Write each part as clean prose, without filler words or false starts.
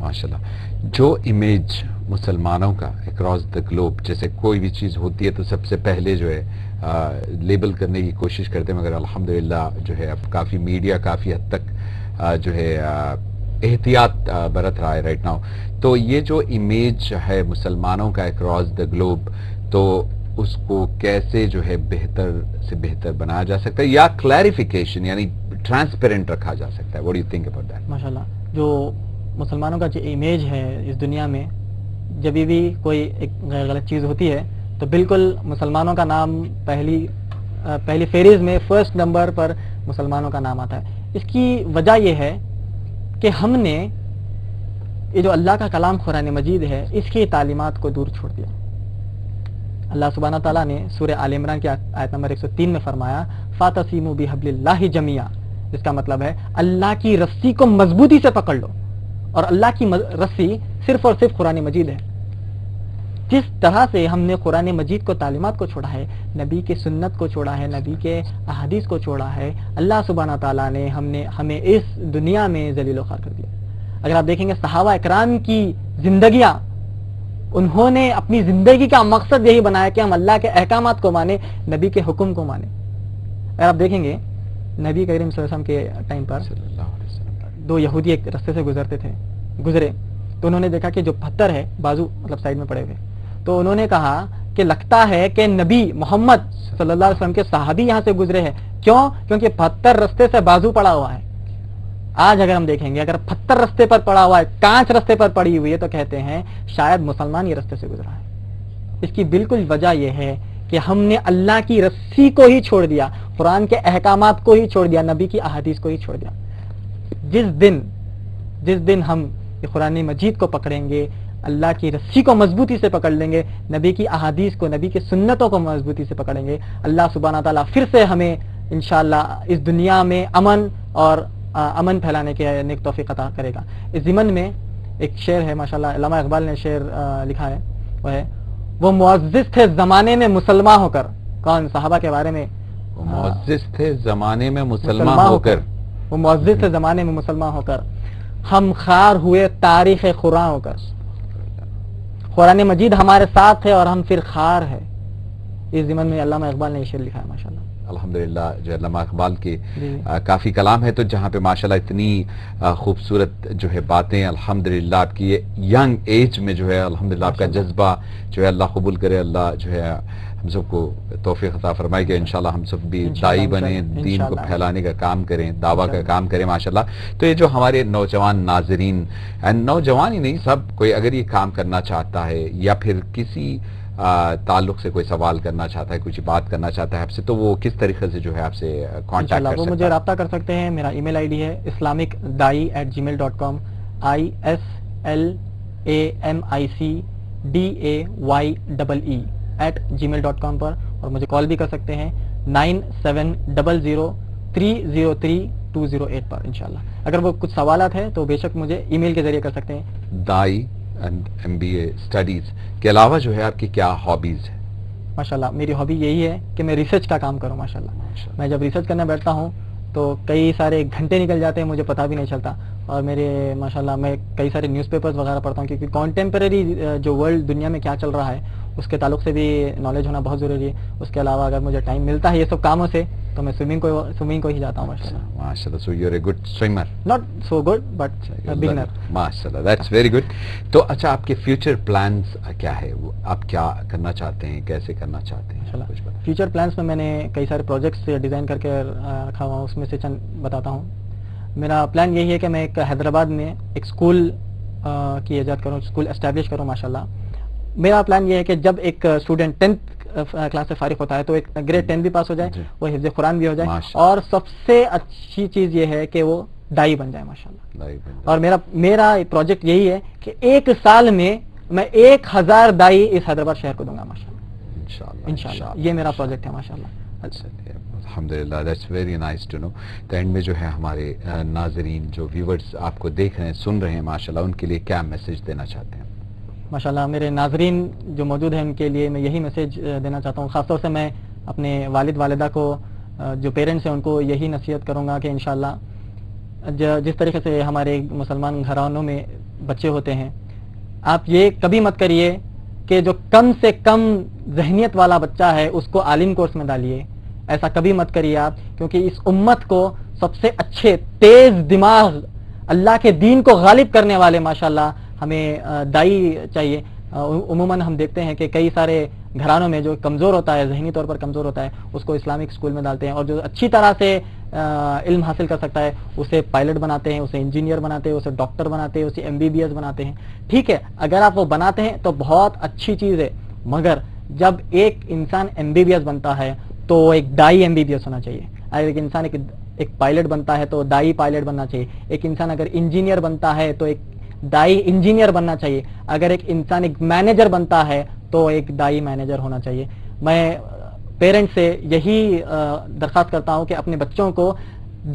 ماشاءاللہ. جو امیج مسلمانوں کا اکراس دا گلوب، جیسے کوئی بھی چیز ہوتی ہے تو سب سے پہلے جو ہے لیبل کرنے کی کوشش کرتے ہیں، مگر الحمدللہ جو ہے اب کافی میڈیا کافی حد تک جو ہے احتیاط برت رہا ہے رائٹ ناؤ. تو یہ جو امیج ہے مسلمانوں کا اکراس دا گلوب، تو اس کو کیسے جو ہے بہتر سے بہتر بنایا جا سکتا ہے، یا کلیریفیکیشن یعنی ٹرانسپیرنٹ رکھا جا سکتا ہے؟ What do you think about that? ماشاءاللہ، جو مسلمانوں کا جو امیج ہے اس دنیا میں، جب بھی کوئی ایک غلط چیز ہوتی ہے تو بالکل مسلمانوں کا نام پہلی فہرست میں فرسٹ نمبر پر مسلمانوں کا نام آتا ہے. اس کی وجہ یہ ہے کہ ہم نے یہ جو اللہ کا کلام قرآن مجید ہے اس کی تعلیمات کو دور چھوڑ دیا. اللہ سبحانہ تعالیٰ نے سورہ آل عمران کی آیت نمبر 103 میں فرمایا فَاعْتَصِمُوا بِحَبْلِ اللَّهِ جَمِيعًا، جس کا مطلب ہے اللہ کی رسی کو مضبوطی سے پکڑ لو. اور اللہ کی رسی صرف اور صرف قرآن مجید ہے. جس طرح سے ہم نے قرآن مجید کو تعلیمات کو چھوڑا ہے، نبی کی سنت کو چھوڑا ہے، نبی کے احادیث کو چھوڑا ہے، اللہ سبحانہ تعالیٰ نے ہمیں اس دنیا میں ذلیل و خوار کر دیا. اگر آپ دیکھیں گے صحابہ اکرام کی زندگیاں، انہوں نے اپنی زندگی کا مقصد یہی بنایا کہ ہم اللہ کے احکامات کو مانیں، نبی کے حکم کو مانیں. اگر آپ دیکھیں گے نبی کریم صلی اللہ علیہ وسلم کے ٹائم پر دو یہودی ایک رستے سے گزرے تو انہوں نے دیکھا کہ جو پتھر ہے بازو مطلب سائڈ میں پڑے ہوئے، تو انہوں نے کہا کہ لگتا ہے کہ نبی محمد صلی اللہ علیہ وسلم کے صحابی یہاں سے گزرے ہیں. کیوں؟ کیونکہ پتھر رستے سے بازو پڑا ہوا ہے. آج اگر ہم دیکھیں گے اگر پتھر رستے پر پڑا ہوا ہے، کانچ رستے پر پڑی ہوئی ہے، تو کہتے ہیں شاید مسلمان یہ رستے سے گزرا ہے. اس کی بالکل وجہ یہ ہے کہ ہم نے اللہ کی رسی کو ہی چھوڑ دیا، قرآن کے احکامات کو ہی چھوڑ دیا، نبی کی احادیث کو ہی چھوڑ دیا. جس دن ہم قرآن مجید کو پکڑیں گے، اللہ کی رسی کو مضبوطی سے پکڑ لیں گے، نبی کی احادیث کو، نبی کی سنتوں کو مضبوطی سے پکڑیں گے، اللہ سبحانہ تعالیٰ پھر سے ہمیں انشاءاللہ اس دنیا میں امن پھیلانے کے نیک توفیق عطا کرے گا. اس ضمن میں ایک شعر ہے ماشاءاللہ، علامہ اقبال نے شعر لکھا ہے، وہ ہے وہ معزز تھے زمانے میں مسلمان ہو کر. کون؟ صحابہ کے بارے میں. وہ معزز تھے زمانے میں مسلمان ہو کر، وہ معزز تھے زمانے میں مسلمان ہو کر، ہم خار ہوئے تاریخ قرآن ہو کر. قرآن مجید ہمارے ساتھ ہے اور ہم پھر خار ہے. اس ضمن میں علامہ اقبال نے یہ شعر لکھا ہے ماشاءاللہ. الحمدللہ جو علامہ اقبال کے کافی کلام ہے، تو جہاں پہ ماشاءاللہ اتنی خوبصورت جو ہے باتیں، الحمدللہ آپ کی یہ ینگ ایج میں جو ہے الحمدللہ آپ کا جذبہ جو ہے اللہ قبول کرے، اللہ جو ہے ہم سب کو توفیق عطا فرمائے کہ انشاءاللہ ہم سب بھی داعی بنیں، دین کو پھیلانے کا کام کریں، دعویٰ کا کام کریں ماشاءاللہ. تو یہ جو ہمارے نوجوان ناظرین، نوجوان ہی نہیں سب کوئی اگر یہ کام کرنا چاہتا ہے یا پھر کسی تعلق سے کوئی سوال کرنا چاہتا ہے، کچھ بات کرنا چاہتا ہے آپ سے، تو وہ کس طریقے سے جو ہے آپ سے کانٹیکٹ کر سکتا ہے؟ وہ مجھے رابطہ کر سکتے ہیں. میرا ای میل آئی ڈی ہے islamicdai@gmail.com، islamicdayee@gmail.com پر. اور مجھے کال بھی کر سکتے ہیں 9700303208 پر انشاءاللہ. اگر وہ کچھ سوالات ہیں تو بے شک مجھے ای میل کے ذریعے کر سکتے ہیں. دائی اینڈ MBA اسٹڈیز کے علاوہ جو ہے آپ کی کیا ہابیز ہے؟ ماشاءاللہ میری ہابی یہی ہے کہ میں ریسرچ کا کام کروں ماشاءاللہ. میں جب ریسرچ کرنے بیٹھتا ہوں تو کئی سارے گھنٹے نکل جاتے ہیں، مجھے پتہ بھی نہیں چلتا. اور میرے ماشاءاللہ میں کئی سارے نیوز پیپرز وغیرہ پڑھتا ہوں، کیونکہ کانٹمپریری جو ورلڈ دنیا میں کیا چل رہا ہے اس کے تعلق سے بھی نالج ہونا بہت ضروری ہے. اس کے علاوہ اگر مجھے ٹائم ملتا ہے یہ سب کاموں سے تو میں سوئمنگ کو ہی جاتا ہوں ماشاءاللہ. So you are a good swimmer. Not so good but beginner. ماشاءاللہ، دیٹس ویری گڈ. تو اچھا آپ کے فیوچر پلانز کیا ہے؟ آپ کیا کرنا چاہتے ہیں، کیسے کرنا چاہتے ہیں؟ فیوچر پلانس میں نے کئی سارے پروجیکٹس ڈیزائن کر کے رکھا ہوا ہوں، اس میں سے چند بتاتا ہوں. میرا پلان یہی ہے کہ میں ایک حیدرآباد میں ایک اسکول کی ایجاد کروں، اسکول اسٹیبلش کروں ماشاءاللہ. میرا پلان یہ ہے کہ جب ایک اسٹوڈنٹ 10th کلاس سے فارغ ہوتا ہے تو ایک گریڈ 10 بھی پاس ہو جائے، وہ حفظ قرآن بھی ہو جائے، اور سب سے اچھی چیز یہ ہے کہ وہ داعی بن جائے ماشاءاللہ. اور میرا پروجیکٹ یہی ہے کہ ایک سال میں 1000 داعی اس حیدرآباد شہر کو دوں گا ماشاءاللہ. انشاءاللہ یہ میرا پروجیکٹ ہے ماشاءاللہ. اچھا الحمدللہ، that's very nice to know. تو اینڈ میں جو ہے ہمارے ناظرین جو ویورز آپ کو دیکھ رہے ہیں، سن رہے ہیں ماشاءاللہ، ان کے لیے کیا میسج دینا چاہتے ہیں؟ ماشاءاللہ میرے ناظرین جو موجود ہیں ان کے لیے میں یہی میسج دینا چاہتا ہوں. خاص طور سے میں اپنے والد والدہ کو، جو پیرنٹس ہیں، ان کو یہی نصیحت کروں گا کہ انشاءاللہ جس طریقے سے ہمارے مسلمان گھرانوں میں بچے ہوتے ہیں، آپ یہ کبھی مت کریے کہ جو کم سے کم ذہنیت والا بچہ ہے اس کو عالم کورس میں ڈالیے، ایسا کبھی مت کریے آپ، کیونکہ اس امت کو سب سے اچھے تیز دماغ اللہ کے دین کو غالب کرنے والے ماشاءاللہ ہمیں دائی چاہیے۔ عموماً ہم دیکھتے ہیں کہ کئی سارے گھرانوں میں جو کمزور ہوتا ہے، ذہنی طور پر کمزور ہوتا ہے، اس کو اسلامک اسکول میں ڈالتے ہیں، اور جو اچھی طرح سے علم حاصل کر سکتا ہے اسے پائلٹ بناتے ہیں، اسے انجینئر بناتے ہیں، اسے ڈاکٹر بناتے ہیں، اسے MBBS بناتے ہیں۔ ٹھیک ہے، اگر آپ وہ بناتے ہیں تو بہت اچھی چیز ہے، مگر جب ایک انسان MBBS بنتا ہے تو وہ ایک دائی MBBS ہونا چاہیے۔ اگر ایک انسان ایک پائلٹ بنتا ہے تو دائی پائلٹ بننا چاہیے۔ ایک انسان اگر انجینئر بنتا ہے تو ایک دائی انجینئر بننا چاہیے۔ اگر ایک انسان ایک مینیجر بنتا ہے تو ایک دائی مینیجر ہونا چاہیے۔ میں پیرنٹ سے یہی درخواست کرتا ہوں کہ اپنے بچوں کو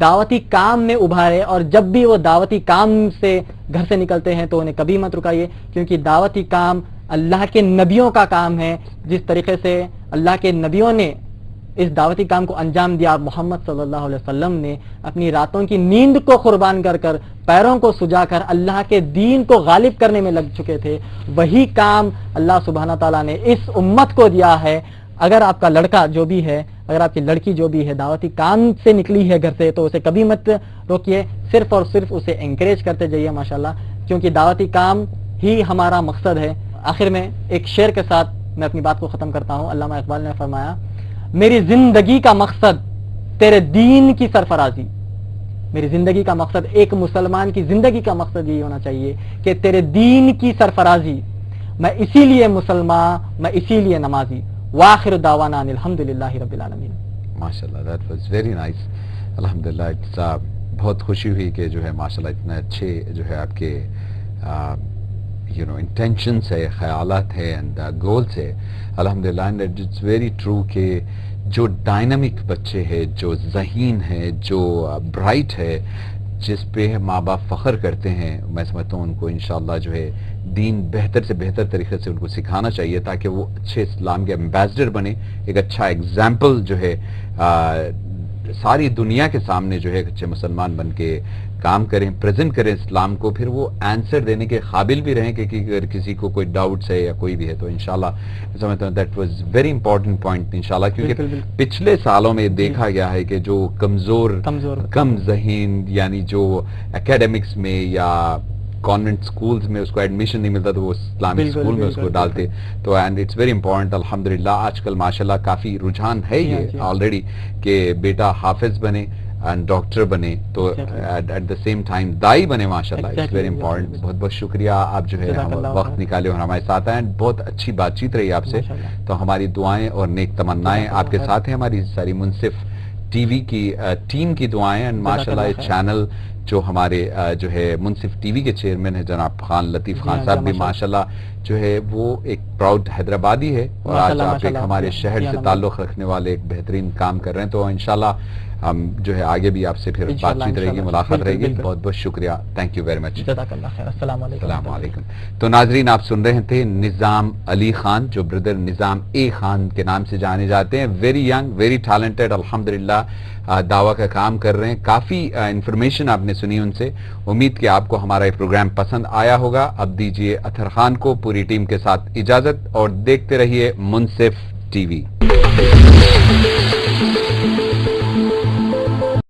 دعوتی کام میں ابھارے، اور جب بھی وہ دعوتی کام سے گھر سے نکلتے ہیں تو انہیں کبھی مت رکائیے، کیونکہ دعوتی کام اللہ کے نبیوں کا کام ہے۔ جس طریقے سے اللہ کے نبیوں نے اس دعوتی کام کو انجام دیا، محمد صلی اللہ علیہ وسلم نے اپنی راتوں کی نیند کو قربان کر کر، پیروں کو سجا کر اللہ کے دین کو غالب کرنے میں لگ چکے تھے۔ وہی کام اللہ سبحانہ تعالیٰ نے اس امت کو دیا ہے۔ اگر آپ کا لڑکا جو بھی ہے، اگر آپ کی لڑکی جو بھی ہے دعوتی کام سے نکلی ہے گھر سے، تو اسے کبھی مت روکیے، صرف اور صرف اسے انکریج کرتے جائیے ماشاءاللہ، کیونکہ دعوتی کام ہی ہمارا مقصد ہے۔ آخر میں ایک شعر کے ساتھ میں اپنی بات کو ختم کرتا ہوں۔ علامہ اقبال نے فرمایا، میری زندگی کا مقصد تیرے دین کی سرفرازی۔ میری زندگی کا مقصد، ایک مسلمان کی زندگی کا مقصد یہ ہونا چاہیے کہ تیرے دین کی سرفرازی۔ میں اسی لیے مسلمان، میں اسی لیے نمازی۔ وآخر دعوانا ان الحمدللہ رب العالمین۔ ماشاءاللہ، دیٹ واز ویری نائس۔ الحمدللہ، بہت خوشی ہوئی کہ جو ہے ماشاءاللہ اتنے اچھے جو ہے آپ کے انٹینشنس ہے، خیالات ہے اینڈ گولس ہے الحمدللہ، اینڈ اٹس ویری ٹرو کہ جو ڈائنامک بچے ہیں، جو ذہین ہے، جو برائٹ ہے، جس پہ ماں باپ فخر کرتے ہیں، میں سمجھتا ہوں ان کو انشاءاللہ جو ہے دین بہتر سے بہتر طریقے سے ان کو سکھانا چاہیے، تاکہ وہ اچھے اسلام کے ایمبیسڈر بنے، ایک اچھا اگزامپل جو ہے ساری دنیا کے سامنے جو ہے ایک اچھے مسلمان بن کے کام کریں، پریزنٹ کریں اسلام کو، پھر وہ آنسر دینے کے قابل بھی رہیں کہ اگر کسی کو کوئی ڈاؤٹس ہے یا کوئی بھی ہے تو انشاءاللہ سمجھتا ہوں that was very important point انشاءاللہ، کیونکہ پچھلے سالوں میں دیکھا گیا ہے کہ جو کمزور کم ذہین، یعنی جو اکیڈمکس میں یا کانوینٹ سکولز میں اس کو ایڈمیشن نہیں ملتا تو وہ اسلامک سکول میں اس کو ڈالتے، تو اینڈ اٹس ویری امپورٹنٹ الحمدللہ۔ آج کل ماشاءاللہ کافی رجحان ہے یہ آلریڈی کہ بیٹا حافظ بنے، ڈاکٹر بنے، تو ایٹ دا سیم ٹائم دائی بنے ماشاءاللہ، اٹس ویری امپورٹنٹ۔ بہت بہت شکریہ، آپ جو ہے وقت نکالے اور ہمارے ساتھ آئے، بہت اچھی بات چیت رہی آپ سے، تو ہماری دعائیں اور نیک تمنائیں آپ کے ساتھ ہیں، ہماری ساری منصف ٹی وی کی ٹیم کی دعائیں، ماشاءاللہ اس چینل جو ہمارے جو ہے منصف ٹی وی کے چیئرمین ہیں جناب خان لطیف خان صاحب بھی ماشاءاللہ جو ہے وہ ایک پراؤڈ حیدرآبادی ہے، اور آج آپ ایک ہمارے شہر سے تعلق رکھنے والے ایک بہترین کام کر رہے ہیں، تو انشاءاللہ ہم جو ہے آگے بھی آپ سے پھر بات چیت رہے گی، ملاقات رہے گی۔ بہت بہت شکریہ، تھینک یو ویری مچ، جزاک اللہ خیر، السلام علیکم۔ السلام علیکم۔ تو ناظرین، آپ سن رہے تھے نظام علی خان، جو بردر نظام اے خان کے نام سے جانے جاتے ہیں، ویری ینگ، ویری ٹیلنٹڈ، الحمدللہ دعویٰ کا کام کر رہے ہیں۔ کافی انفارمیشن آپ نے سنی ان سے، امید کہ آپ کو ہمارا یہ پروگرام پسند آیا ہوگا۔ اب دیجیے اطہر خان کو پوری ٹیم کے ساتھ اجازت، اور دیکھتے رہیے منصف ٹی وی۔